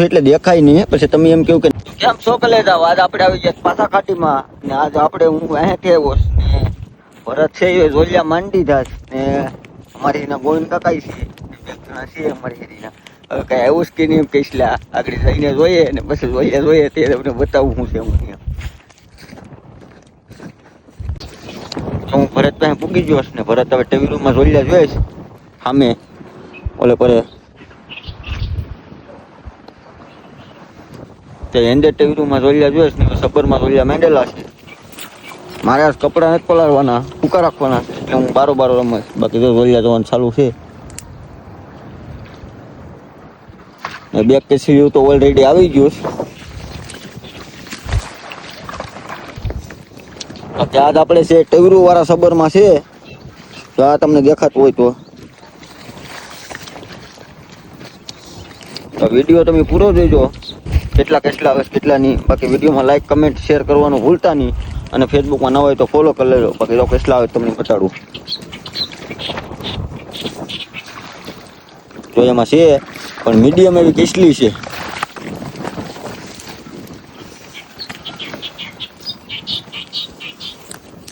એટલે દેખાય નહીં. પછી તમે એમ કેવું કે કેમ છો કલેજા, આજ આપણે આવી ગયા પાછા ખાટીમાં ને આજ આપણે હું અહીંયાથી આવ્યો ને ભરત છે એ જોલિયા માંડી જાત ને અમારી એના ગોવિંદ કાકાઈ છે બે જણા છે અમારી એના. હવે કઈ આવું જ કે નહીં એમ કહીશ આગળ જઈને જોઈએ ને પછી જોઈએ તે તમને બતાવું હું છે હું ત્યાં. હું ભરત પાસે પૂગી ગયો ને ભરત હવે ટીવી રૂમમાં જોલિયા જોઈશ સામે ઓલે પડે તે એન્ડર ટીવી રૂમમાં જોલિયા જોઈશ ને સબરમાં જોલિયા માંડેલા છે. મારે આ કપડા નથી પલાળવાના ટૂંકા રાખવાના છે એટલે હું બારો રમત. બાકી જો જોલિયા જોવાનું ચાલુ છે. બેક કેસી તો ઓલરેડી આવી ગયું છે. ત્યાં જ આપણે છે ટેવરું વાળા સબરમાં છે તો આ તમને દેખાતું હોય તો વિડીયો તમે પૂરો જોઈજો કેટલા આવે કેટલા નહીં. બાકી વિડીયોમાં લાઈક કમેન્ટ શેર કરવાનું ભૂલતા નહીં અને ફેસબુકમાં ન હોય તો ફોલો કરી લેજો. બાકી તો કેટલા આવે તમને બતાડું. તો એમાં છે પણ મીડિયમ એવી કેસલી છે.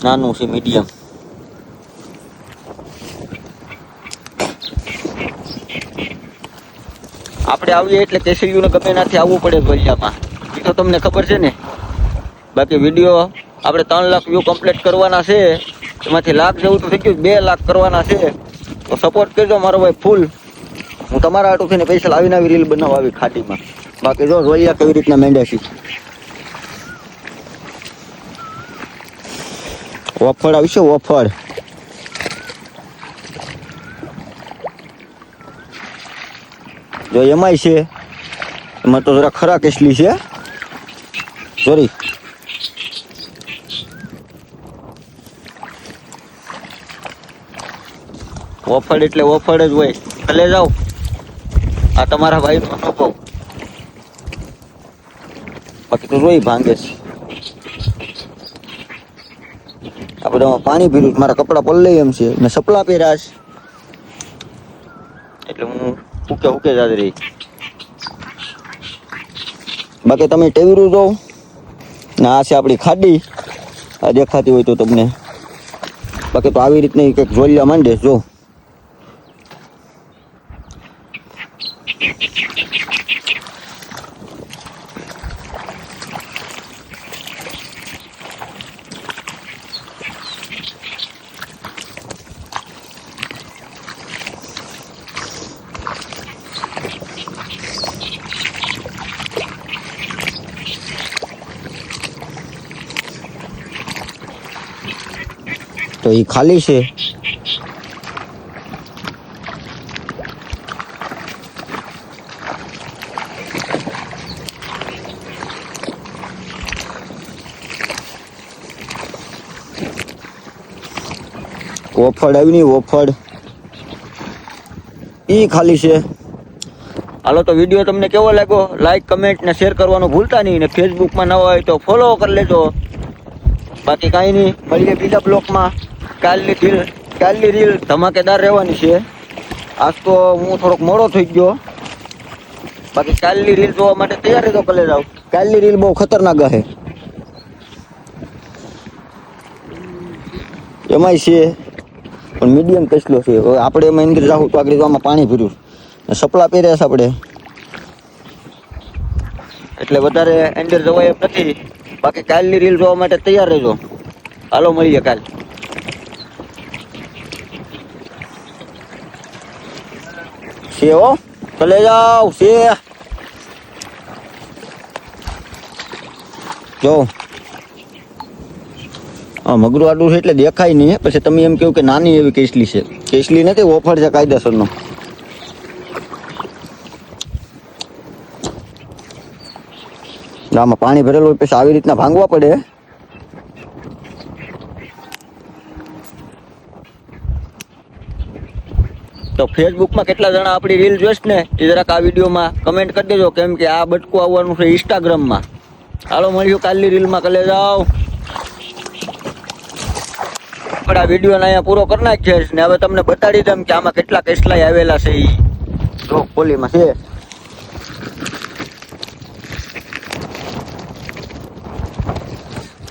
નાનું છે મીડિયમ. આપણે આવીએ એટલે કેસરીઓને ગમે નાથી આવવું પડે જોલિયામાં એ તો તમને ખબર છે ને. બાકી વિડીયો આપણે 3 લાખ વ્યૂ કમ્પ્લીટ કરવાના છે. એમાંથી લાખ જેવું તો થઈ ગયું 2 લાખ કરવાના છે. તો સપોર્ટ કરજો મારો ભાઈ ફૂલ. હું તમારા આટું થઈને પૈસા લાવીને આવી રીલ બનાવવા આવી ખાટીમાં. બાકી જો જોલિયા કેવી રીતના મેંડ્યા છે. વફળ આવશે વફળ. જો એમાંય છે એમાં તો જરા ખરા કેસલી છે સોરી. વફળ એટલે વફળ જ હોય. ભલે જાઓ આ તમારા ભાઈનો અનુભવ. બાકી તો જોઈ ભાંગે છે. આ બધામાં પાણી પીરું મારા કપડા પલ્લે એમ છે ને સપલા પહેર્યા છે એટલે હું ઉકે જ રહી. બાકી તમે ટેવરું જો ને આ છે આપણી ખાડી આ દેખાતી હોય તો તમને. બાકી તો આવી રીતની કંઈક જોલિયા માંડે જો. તો એ ખાલી છે. વફળ આવી નહીં વફળ ઈ ખાલી છે. હાલો તો વિડીયો તમને કેવો લાગ્યો લાઈક કમેન્ટ ને શેર કરવાનું ભૂલતા નહીં ને ફેસબુકમાં ન હોય તો ફોલો કરી લેજો. બાકી કાંઈ નહીં મળીએ બીજા બ્લોકમાં. કાલની રીલ ધમાકેદાર રહેવાની છે. આજ તો હું થોડોક મોડો થઈ ગયો. બાકી કાલની રીલ જોવા માટે તૈયાર રહેજો ભલે જાવ. કાલની રીલ બહુ ખતરનાક હશે. એમાંય છે પણ મીડિયમ કેસલો છે. હવે આપણે એમાં અંદર જાવું તો આગળ આમાં પાણી ભર્યું સપલા પહેર્યા છે આપણે એટલે વધારે અંદર જવાય એમ નથી. બાકી કાલની રીલ જોવા માટે તૈયાર રહેજો. હાલો મળીએ કાલ. છે હો ભલે જાઓ છે જો. હા મગરું આડું છે એટલે દેખાય નહીં. પછી તમે એમ કેવું કે નાની એવી કેસલી છે. કેસલી નથી ઓફર છે કાયદેસરનો. આમાં પાણી ભરેલું હોય પછી આવી રીતના ભાંગવા પડે. તો ફેસબુકમાં કેટલા જણા આપણી રીલ જોઈશ ને એ જરાક આ વિડીયોમાં કમેન્ટ કરી દેજો. કેમ કે આ બટકું આવવાનું છે ઇન્સ્ટાગ્રામમાં. હાલો મળ્યું કાલની રીલમાં કલે જાઓ. પણ આ વિડીયોને અહીંયા પૂરો કરી નાખીએ ને હવે તમને બતાડી દઉં કે આમાં કેટલા કેસલાય આવેલા છે. એ જો પોલીમાં છે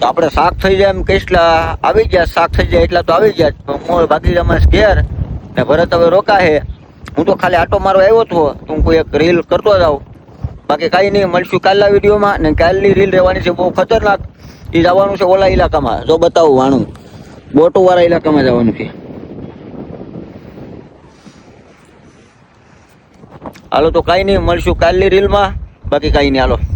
તો આપણે શાક થઈ જાય એમ કેટલા આવી ગયા, શાક થઈ જાય એટલા તો આવી ગયા. મોર ભાગી રમેશ ઘેર ને ભરત હવે રોકા છે. હું તો ખાલી આટો મારવા આવ્યો હતો, હું કોઈ એક રીલ કરતો જાઉં. બાકી કાંઈ નહીં, મળશું કાલના વિડીયોમાં. ને કાલની રીલ રહેવાની છે બહુ ખતરનાક. એ જવાનું છે ઓલા ઇલાકામાં, જો બતાવું વાણું બોટો વાળા ઇલાકામાં જવાનું છે. હાલો તો કાંઈ નહીં, મળશું કાલની રીલમાં. બાકી કાંઈ નહીં, હાલો.